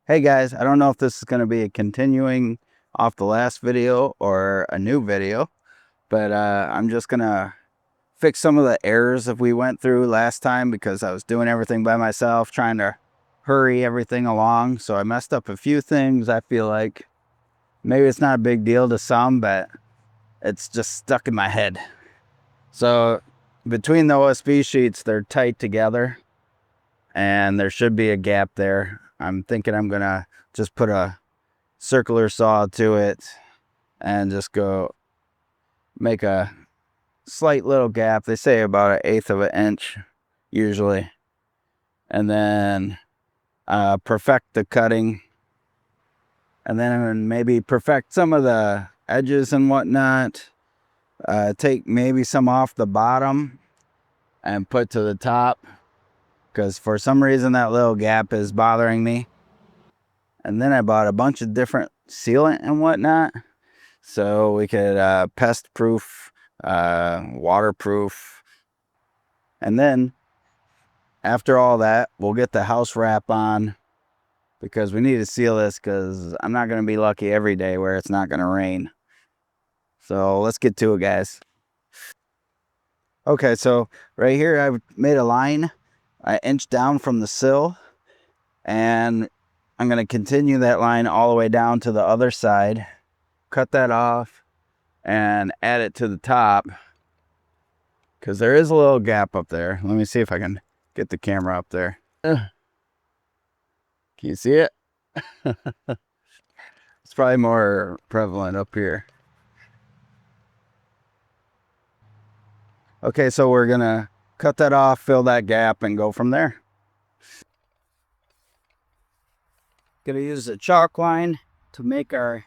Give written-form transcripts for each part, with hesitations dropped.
Hey guys, I don't know if this is going to be a continuing off the last video or a new video, but I'm just going to fix some of the errors that we went through last time because I was doing everything by myself, trying to hurry everything along. So I messed up a few things. I feel like maybe it's not a big deal to some, but it's just stuck in my head. So between the OSB sheets, they're tight together and there should be a gap there. I'm thinking I'm gonna just put a circular saw to it and just go make a slight little gap. They say about 1/8 of an inch usually, and then perfect the cutting, and then maybe perfect some of the edges and whatnot. Take maybe some off the bottom and put to the top, because for some reason that little gap is bothering me. And then I bought a bunch of different sealant and whatnot, so we could pest proof, waterproof. And then after all that, we'll get the house wrap on, because we need to seal this, because I'm not going to be lucky every day where it's not going to rain. So let's get to it, guys. Okay, so right here I've made a line an inch down from the sill, and I'm going to continue that line all the way down to the other side, cut that off, and add it to the top, because there is a little gap up there. Let me see if I can get the camera up there. Can you see it? It's probably more prevalent up here. Okay, so we're going to cut that off, fill that gap, and go from there. Gonna use a chalk line to make our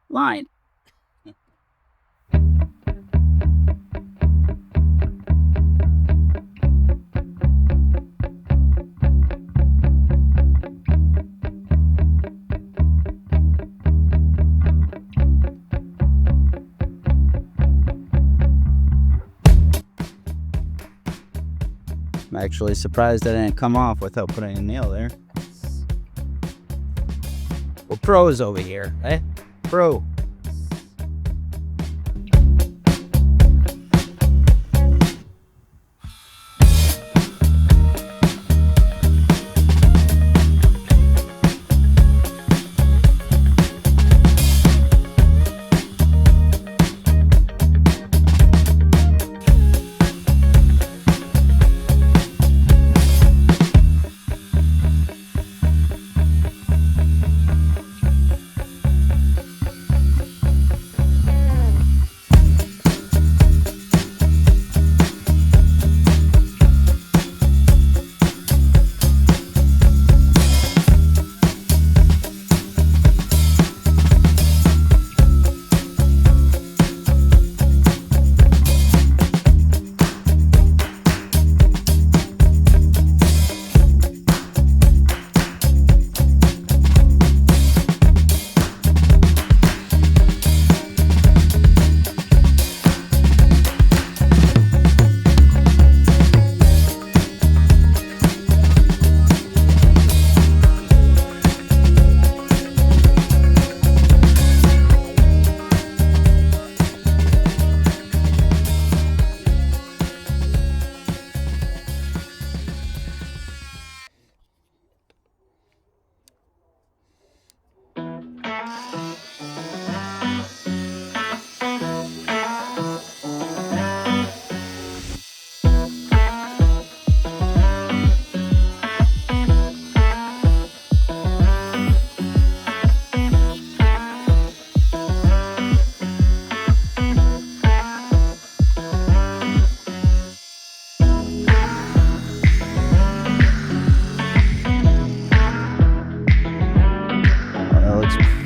line. I'm actually surprised that it didn't come off without putting a nail there. We're pros over here, eh? Pro.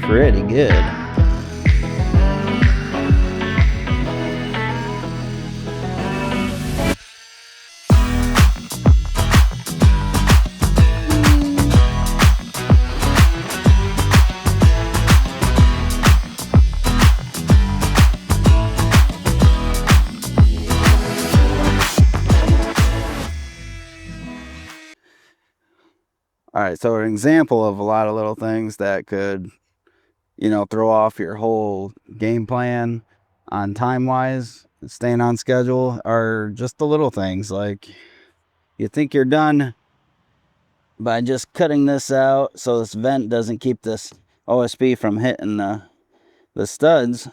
Pretty good. All right, so an example of a lot of little things that could, you know, throw off your whole game plan on time-wise, staying on schedule, are just the little things. Like, you think you're done by just cutting this out so this vent doesn't keep this OSB from hitting the studs,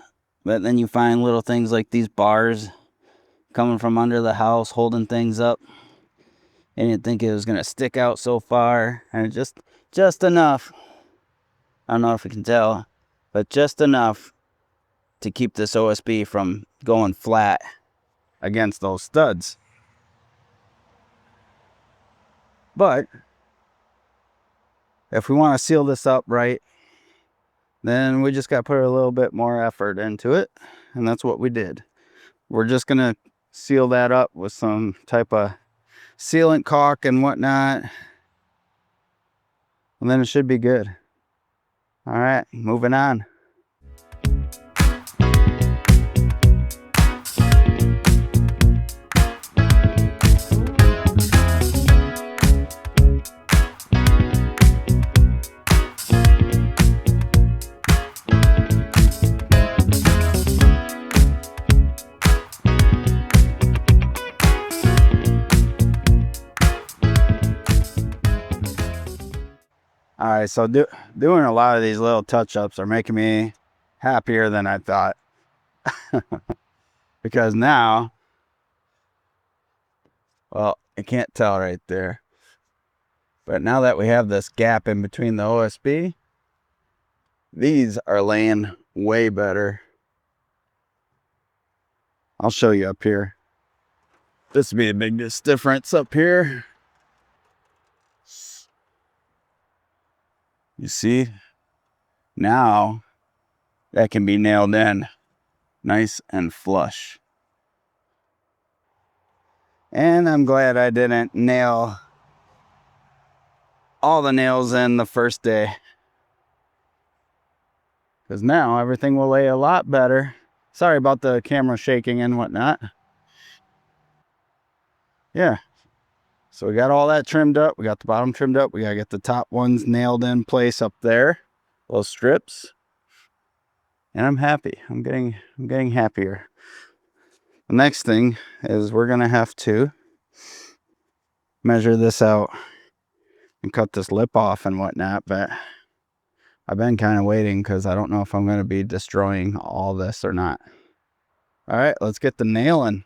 but then you find little things like these bars coming from under the house holding things up, and you'd think it was going to stick out so far, and just enough. I don't know if you can tell, but just enough to keep this OSB from going flat against those studs. But if we want to seal this up right, then we just got to put a little bit more effort into it, and that's what we did. We're just going to seal that up with some type of sealant caulk and whatnot, and then it should be good. All right, moving on. All right, so doing a lot of these little touch-ups are making me happier than I thought. Because now, well, you can't tell right there, but now that we have this gap in between the OSB, these are laying way better. I'll show you up here. This would be the biggest difference up here. You see, now that can be nailed in nice and flush. And I'm glad I didn't nail all the nails in the first day, because now everything will lay a lot better. Sorry about the camera shaking and whatnot. Yeah, so we got all that trimmed up. We got the bottom trimmed up. We gotta get the top ones nailed in place up there, those strips. And I'm happy. I'm getting happier. The next thing is we're gonna have to measure this out and cut this lip off and whatnot, but I've been kind of waiting because I don't know if I'm going to be destroying all this or not. All right, let's get the nailing.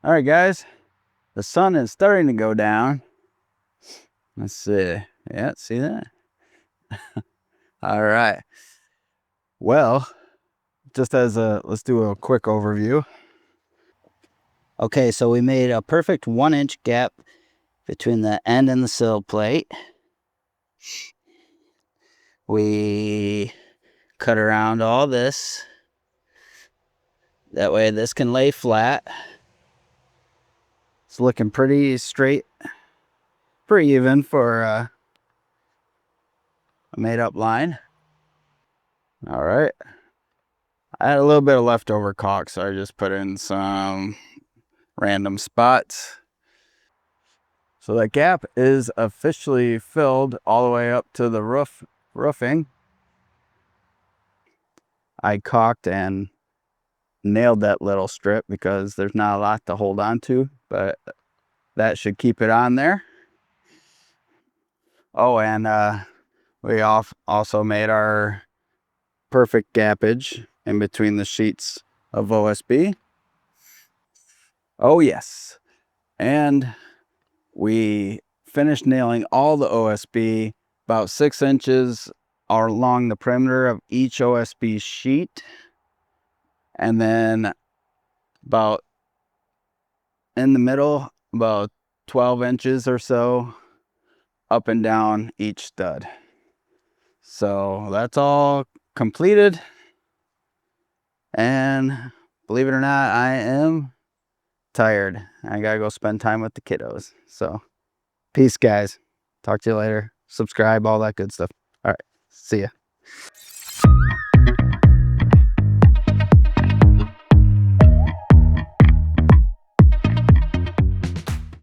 All right, guys, the sun is starting to go down. Let's see. Yeah, see that? All right. Well, let's do a quick overview. Okay, so we made a perfect 1-inch gap between the end and the sill plate. We cut around all this. That way this can lay flat. It's looking pretty straight, pretty even for a made up line. All right. I had a little bit of leftover caulk, so I just put in some random spots. So that gap is officially filled all the way up to the roofing. I caulked and nailed that little strip because there's not a lot to hold on to, but that should keep it on there. Oh, and we also made our perfect gappage in between the sheets of OSB. Oh yes. And we finished nailing all the OSB about 6 inches along the perimeter of each OSB sheet. And then about in the middle, about 12 inches or so up and down each stud. So that's all completed. And believe it or not, I am tired. I gotta go spend time with the kiddos. So peace, guys. Talk to you later. Subscribe, all that good stuff. All right. See ya.